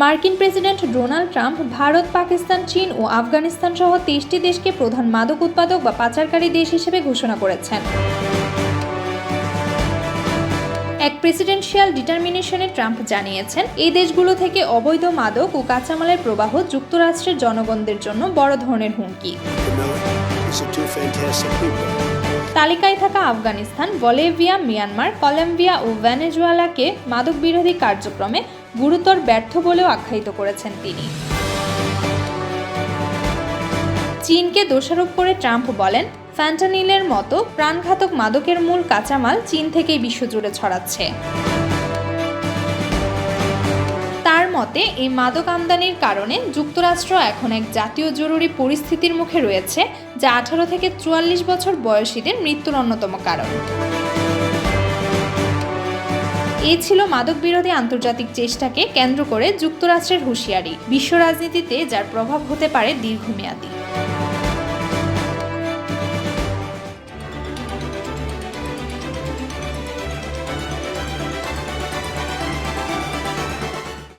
মার্কিন president Donald Trump Bharat, Pakistan, চীন ও আফগানিস্তান সহ ২৩টি দেশকে প্রধান মাদক উৎপাদক বা পাচারকারী দেশ হিসেবে ঘোষণা করেছেন। এক প্রেসিডেন্সিয়াল ডিটারমিনেশনে ট্রাম্প জানিয়েছেন, এই দেশগুলো থেকে অবৈধ মাদক ও কাঁচামালের প্রবাহ যুক্তরাষ্ট্রের জনগণদের জন্য বড় ধরনের হুমকি। তালিকায় থাকা আফগানিস্তান, বলিভিয়া, মিয়ানমার, কলম্বিয়া ও ভেনেজুয়েলাকে মাদক বিরোধী কার্যক্রমে গুরুতর ব্যর্থ বলেও আখ্যায়িত করেছেন তিনি। চীনকে দোষারোপ করে ট্রাম্প বলেন, ফ্যান্টানিলের মতো প্রাণঘাতক মাদকের মূল কাঁচামাল চীন থেকেই বিশ্বজুড়ে ছড়াচ্ছে। তার মতে, এই মাদক আমদানির কারণে যুক্তরাষ্ট্র এখন এক জাতীয় জরুরি পরিস্থিতির মুখে রয়েছে, যা 18 থেকে 44 বছর বয়সীদের মৃত্যুর অন্যতম কারণ। এই ছিল মাদক বিরোধী আন্তর্জাতিক চেষ্টাকে কেন্দ্র করে যুক্তরাষ্ট্রের হুঁশিয়ারি, বিশ্ব রাজনীতিতে যার প্রভাব হতে পারে দীর্ঘমেয়াদী।